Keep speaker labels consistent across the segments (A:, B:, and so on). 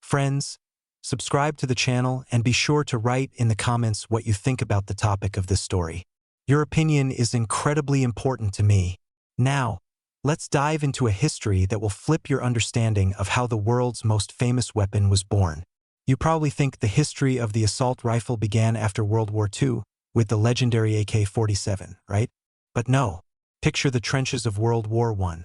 A: Friends, subscribe to the channel and be sure to write in the comments what you think about the topic of this story. Your opinion is incredibly important to me. Now, let's dive into a history that will flip your understanding of how the world's most famous weapon was born. You probably think the history of the assault rifle began after World War II with the legendary AK-47, right? But no. Picture the trenches of World War I.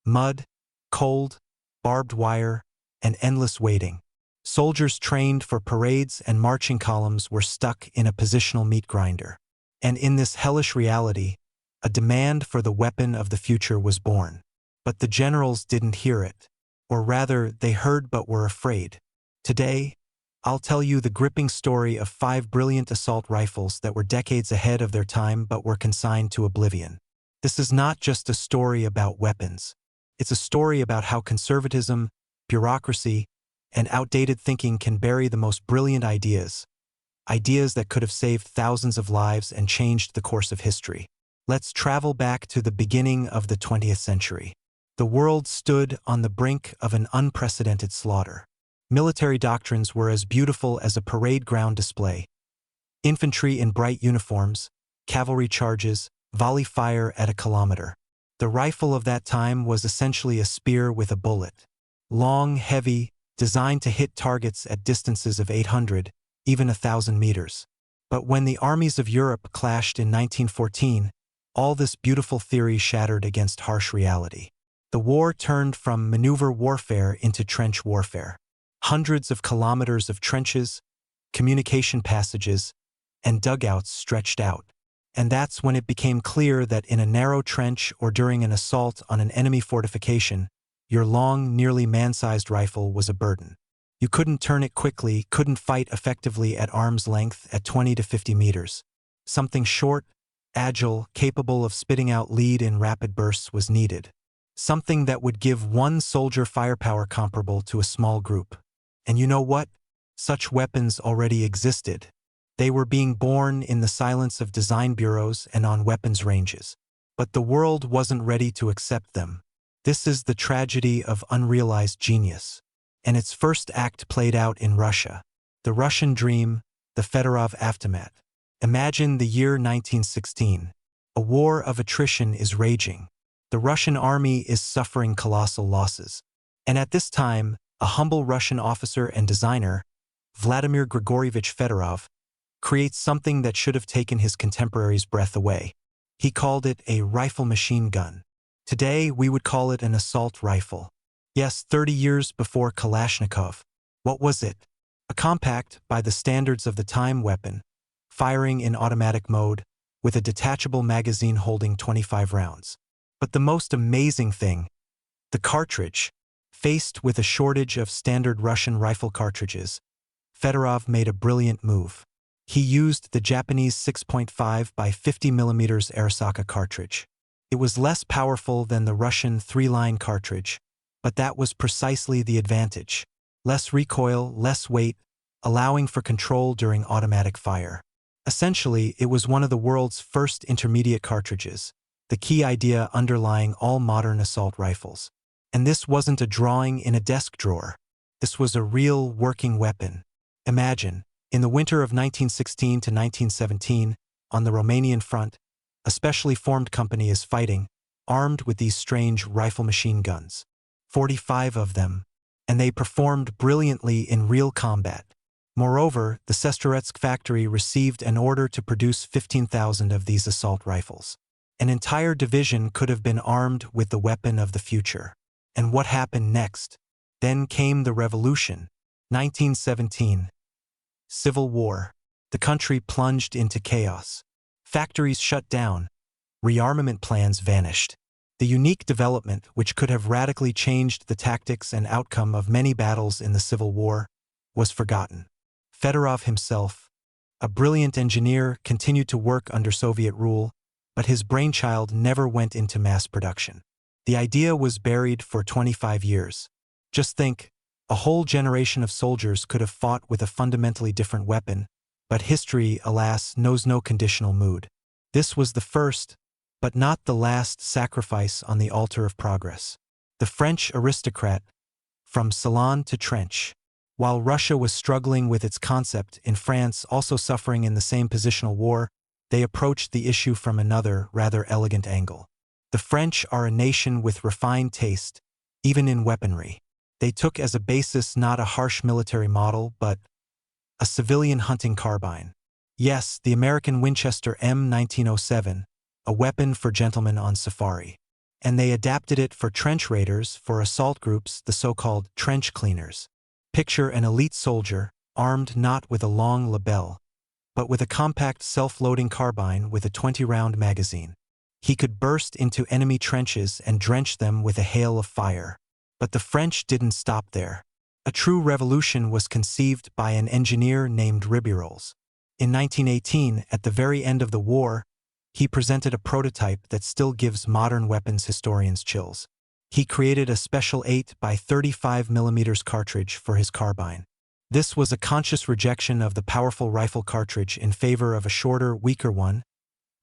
A: Mud, cold, barbed wire, and endless waiting. Soldiers trained for parades and marching columns were stuck in a positional meat grinder. And in this hellish reality, a demand for the weapon of the future was born. But the generals didn't hear it. Or rather, they heard but were afraid. Today, I'll tell you the gripping story of 5 brilliant assault rifles that were decades ahead of their time but were consigned to oblivion. This is not just a story about weapons. It's a story about how conservatism, bureaucracy, and outdated thinking can bury the most brilliant ideas. Ideas that could have saved thousands of lives and changed the course of history. Let's travel back to the beginning of the 20th century. The world stood on the brink of an unprecedented slaughter. Military doctrines were as beautiful as a parade ground display. Infantry in bright uniforms, cavalry charges, volley fire at a kilometer. The rifle of that time was essentially a spear with a bullet. Long, heavy, designed to hit targets at distances of 800, even 1,000 meters. But when the armies of Europe clashed in 1914, all this beautiful theory shattered against harsh reality. The war turned from maneuver warfare into trench warfare. Hundreds of kilometers of trenches, communication passages, and dugouts stretched out. And that's when it became clear that in a narrow trench or during an assault on an enemy fortification, your long, nearly man-sized rifle was a burden. You couldn't turn it quickly, couldn't fight effectively at arm's length at 20 to 50 meters. Something short, agile, capable of spitting out lead in rapid bursts was needed. Something that would give one soldier firepower comparable to a small group. And you know what? Such weapons already existed. They were being born in the silence of design bureaus and on weapons ranges. But the world wasn't ready to accept them. This is the tragedy of unrealized genius. And its first act played out in Russia. The Russian dream, the Fedorov Avtomat. Imagine the year 1916. A war of attrition is raging. The Russian army is suffering colossal losses. And at this time, a humble Russian officer and designer, Vladimir Grigorievich Fedorov, creates something that should have taken his contemporaries' breath away. He called it a rifle machine gun. Today, we would call it an assault rifle. Yes, 30 years before Kalashnikov. What was it? A compact, by the standards of the time, weapon, firing in automatic mode, with a detachable magazine holding 25 rounds. But the most amazing thing, the cartridge. Faced with a shortage of standard Russian rifle cartridges, Fedorov made a brilliant move. He used the Japanese 6.5 by 50 mm Arisaka cartridge. It was less powerful than the Russian 3-line cartridge, but that was precisely the advantage. Less recoil, less weight, allowing for control during automatic fire. Essentially, it was one of the world's first intermediate cartridges, the key idea underlying all modern assault rifles. And this wasn't a drawing in a desk drawer. This was a real working weapon. Imagine, in the winter of 1916 to 1917, on the Romanian front, a specially formed company is fighting, armed with these strange rifle machine guns. 45 of them, and they performed brilliantly in real combat. Moreover, the Sestroretsk factory received an order to produce 15,000 of these assault rifles. An entire division could have been armed with the weapon of the future. And what happened next? Then came the revolution. 1917. Civil War. The country plunged into chaos. Factories shut down. Rearmament plans vanished. The unique development, which could have radically changed the tactics and outcome of many battles in the Civil War, was forgotten. Fedorov himself, a brilliant engineer, continued to work under Soviet rule, but his brainchild never went into mass production. The idea was buried for 25 years. Just think, a whole generation of soldiers could have fought with a fundamentally different weapon, but history, alas, knows no conditional mood. This was the first, but not the last sacrifice on the altar of progress. The French aristocrat, from salon to trench, While Russia was struggling with its concept, in France also suffering in the same positional war, they approached the issue from another, rather elegant angle. The French are a nation with refined taste, even in weaponry. They took as a basis not a harsh military model, but a civilian hunting carbine. Yes, the American Winchester M1907, a weapon for gentlemen on safari. And they adapted it for trench raiders, for assault groups, the so-called trench cleaners. Picture an elite soldier, armed not with a long label, but with a compact self-loading carbine with a 20-round magazine. He could burst into enemy trenches and drench them with a hail of fire. But the French didn't stop there. A true revolution was conceived by an engineer named Ribeyrolles. In 1918, at the very end of the war, he presented a prototype that still gives modern weapons historians chills. He created a special 8 by 35 mm cartridge for his carbine. This was a conscious rejection of the powerful rifle cartridge in favor of a shorter, weaker one,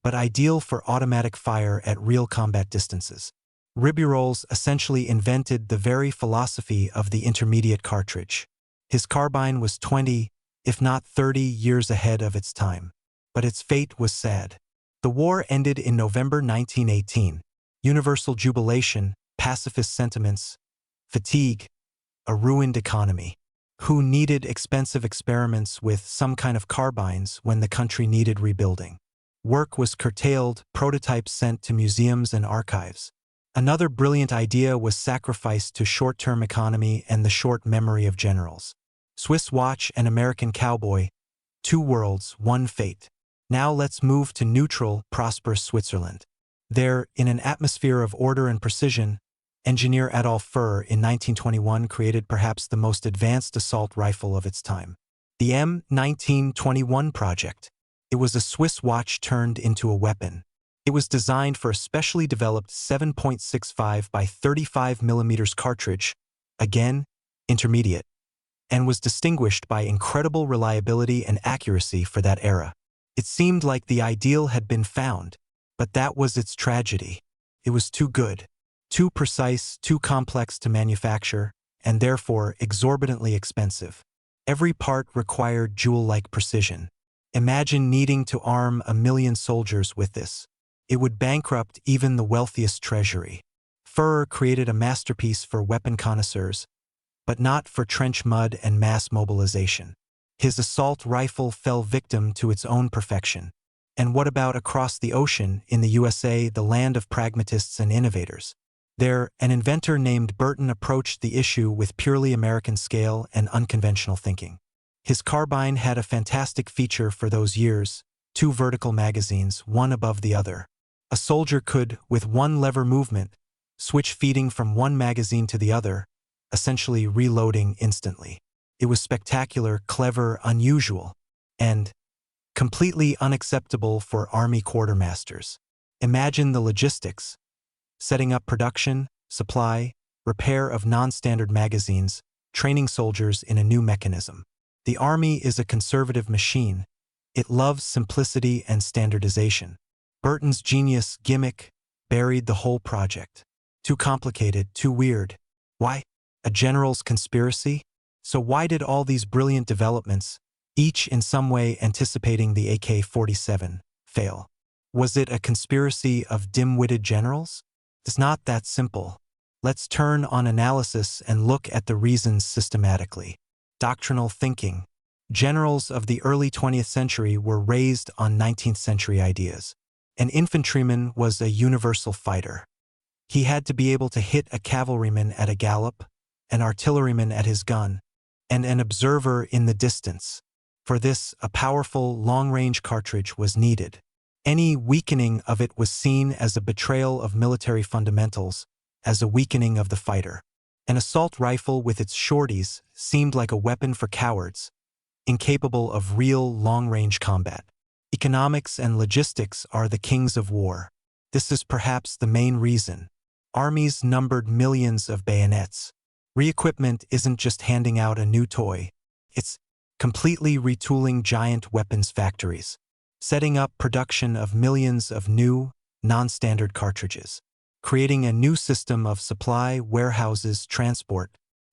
A: but ideal for automatic fire at real combat distances. Ribeyrolles essentially invented the very philosophy of the intermediate cartridge. His carbine was 20, if not 30 years ahead of its time. But its fate was sad. The war ended in November 1918. Universal jubilation, pacifist sentiments, fatigue, a ruined economy. Who needed expensive experiments with some kind of carbines when the country needed rebuilding? Work was curtailed, prototypes sent to museums and archives. Another brilliant idea was sacrificed to short-term economy and the short memory of generals. Swiss watch and American cowboy, two worlds, one fate. Now let's move to neutral, prosperous Switzerland. There, in an atmosphere of order and precision, engineer Adolf Furr in 1921 created perhaps the most advanced assault rifle of its time. The M1921 project. It was a Swiss watch turned into a weapon. It was designed for a specially developed 7.65 by 35 mm cartridge, again, intermediate, and was distinguished by incredible reliability and accuracy for that era. It seemed like the ideal had been found, but that was its tragedy. It was too good, too precise, too complex to manufacture, and therefore exorbitantly expensive. Every part required jewel-like precision. Imagine needing to arm 1 million soldiers with this. It would bankrupt even the wealthiest treasury. Furr created a masterpiece for weapon connoisseurs, but not for trench mud and mass mobilization. His assault rifle fell victim to its own perfection. And what about across the ocean, in the USA, the land of pragmatists and innovators? There, an inventor named Burton approached the issue with purely American scale and unconventional thinking. His carbine had a fantastic feature for those years: 2 vertical magazines, one above the other. A soldier could, with one lever movement, switch feeding from one magazine to the other, essentially reloading instantly. It was spectacular, clever, unusual, and completely unacceptable for army quartermasters. Imagine the logistics: setting up production, supply, repair of non-standard magazines, training soldiers in a new mechanism. The army is a conservative machine. It loves simplicity and standardization. Burton's genius gimmick buried the whole project. Too complicated, too weird. Why? A general's conspiracy? So why did all these brilliant developments, each in some way anticipating the AK-47, fail? Was it a conspiracy of dim-witted generals? It's not that simple. Let's turn on analysis and look at the reasons systematically. Doctrinal thinking. Generals of the early 20th century were raised on 19th century ideas. An infantryman was a universal fighter. He had to be able to hit a cavalryman at a gallop, an artilleryman at his gun, and an observer in the distance. For this, a powerful, long-range cartridge was needed. Any weakening of it was seen as a betrayal of military fundamentals, as a weakening of the fighter. An assault rifle with its shorties seemed like a weapon for cowards, incapable of real long-range combat. Economics and logistics are the kings of war. This is perhaps the main reason. Armies numbered millions of bayonets. Re-equipment isn't just handing out a new toy. It's completely retooling giant weapons factories, setting up production of millions of new, non-standard cartridges, creating a new system of supply, warehouses, transport,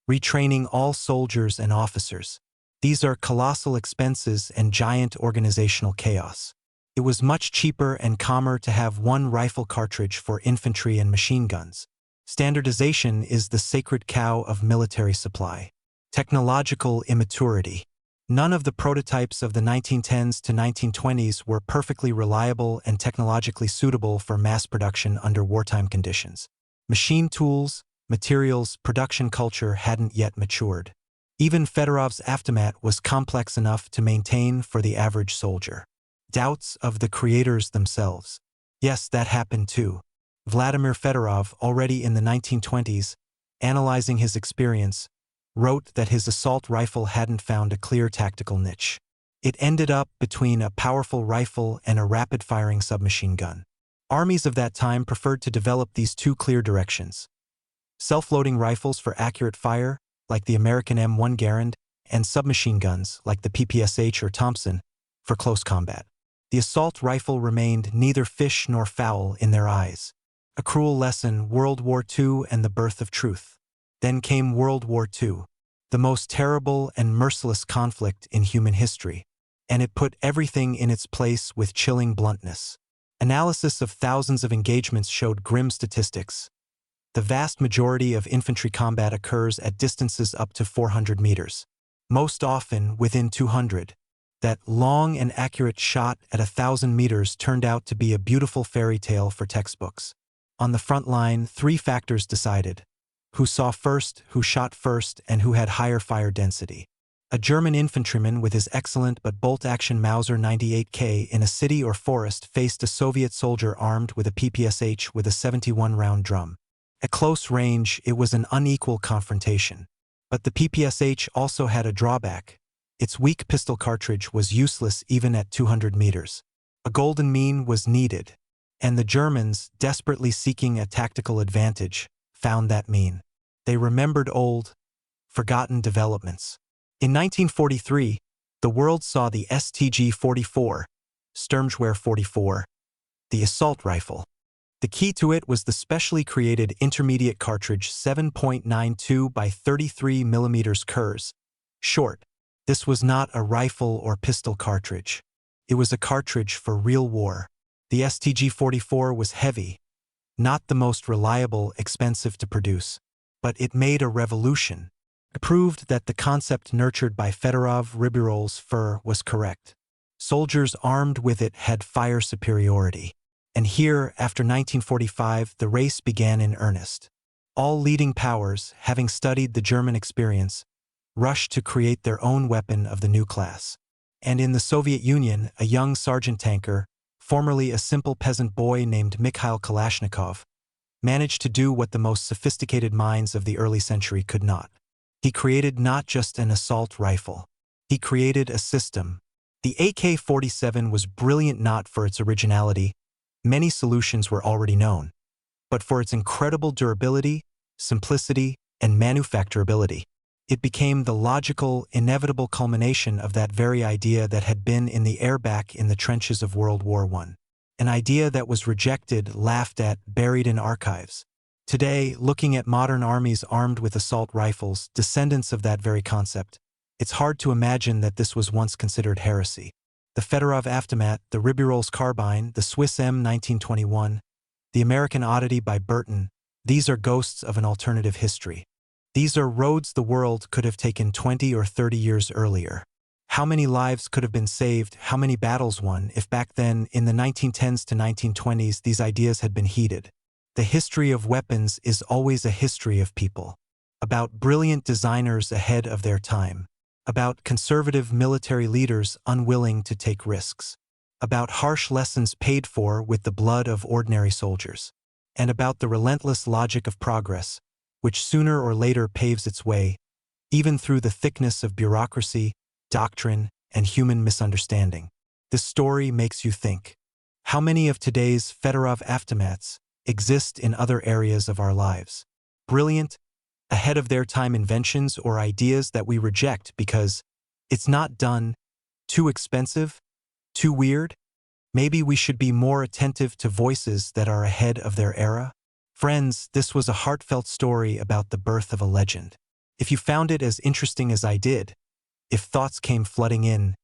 A: retraining all soldiers and officers. These are colossal expenses and giant organizational chaos. It was much cheaper and calmer to have one rifle cartridge for infantry and machine guns. Standardization is the sacred cow of military supply. Technological immaturity. None of the prototypes of the 1910s to 1920s were perfectly reliable and technologically suitable for mass production under wartime conditions. Machine tools, materials, production culture hadn't yet matured. Even Fedorov's Avtomat was complex enough to maintain for the average soldier. Doubts of the creators themselves. Yes, that happened too. Vladimir Fedorov, already in the 1920s, analyzing his experience, wrote that his assault rifle hadn't found a clear tactical niche. It ended up between a powerful rifle and a rapid-firing submachine gun. Armies of that time preferred to develop these two clear directions. Self-loading rifles for accurate fire, like the American M1 Garand, and submachine guns, like the PPSH or Thompson, for close combat. The assault rifle remained neither fish nor fowl in their eyes. A cruel lesson, World War II and the birth of truth. Then came World War II, the most terrible and merciless conflict in human history, and it put everything in its place with chilling bluntness. Analysis of thousands of engagements showed grim statistics. The vast majority of infantry combat occurs at distances up to 400 meters, most often within 200. That long and accurate shot at 1,000 meters turned out to be a beautiful fairy tale for textbooks. On the front line, three factors decided: who saw first, who shot first, and who had higher fire density. A German infantryman with his excellent but bolt-action Mauser 98K in a city or forest faced a Soviet soldier armed with a PPSH with a 71-round drum. At close range, it was an unequal confrontation. But the PPSH also had a drawback. Its weak pistol cartridge was useless even at 200 meters. A golden mean was needed, and the Germans, desperately seeking a tactical advantage, found that mean. They remembered old, forgotten developments. In 1943, the world saw the STG-44, Sturmgewehr 44, the assault rifle. The key to it was the specially created intermediate cartridge 7.92 by 33 mm Kurs. Short. This was not a rifle or pistol cartridge. It was a cartridge for real war. The STG-44 was heavy, not the most reliable, expensive to produce. But it made a revolution. It proved that the concept nurtured by Fedorov Ribirol's fur was correct. Soldiers armed with it had fire superiority. And here, after 1945, the race began in earnest. All leading powers, having studied the German experience, rushed to create their own weapon of the new class. And in the Soviet Union, a young sergeant tanker, formerly a simple peasant boy named Mikhail Kalashnikov, managed to do what the most sophisticated minds of the early century could not. He created not just an assault rifle. He created a system. The AK-47 was brilliant not for its originality. Many solutions were already known, but for its incredible durability, simplicity, and manufacturability. It became the logical, inevitable culmination of that very idea that had been in the air back in the trenches of World War I. An idea that was rejected, laughed at, buried in archives. Today, looking at modern armies armed with assault rifles, descendants of that very concept, it's hard to imagine that this was once considered heresy. The Fedorov Avtomat, the Ribirol's carbine, the Swiss M1921, the American oddity by Burton, these are ghosts of an alternative history. These are roads the world could have taken 20 or 30 years earlier. How many lives could have been saved, how many battles won, if back then, in the 1910s to 1920s, these ideas had been heeded? The history of weapons is always a history of people. About brilliant designers ahead of their time. About conservative military leaders unwilling to take risks. About harsh lessons paid for with the blood of ordinary soldiers. And about the relentless logic of progress, which sooner or later paves its way, even through the thickness of bureaucracy, doctrine, and human misunderstanding. This story makes you think. How many of today's Fedorov Avtomats exist in other areas of our lives? Brilliant, ahead of their time inventions or ideas that we reject because it's not done, too expensive, too weird? Maybe we should be more attentive to voices that are ahead of their era? Friends, this was a heartfelt story about the birth of a legend. If you found it as interesting as I did, if thoughts came flooding in,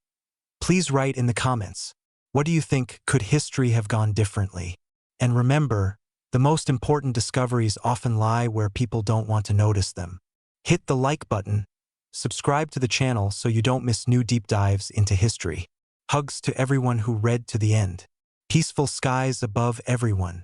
A: please write in the comments. What do you think? Could history have gone differently? And remember, the most important discoveries often lie where people don't want to notice them. Hit the like button, subscribe to the channel so you don't miss new deep dives into history. Hugs to everyone who read to the end. Peaceful skies above everyone.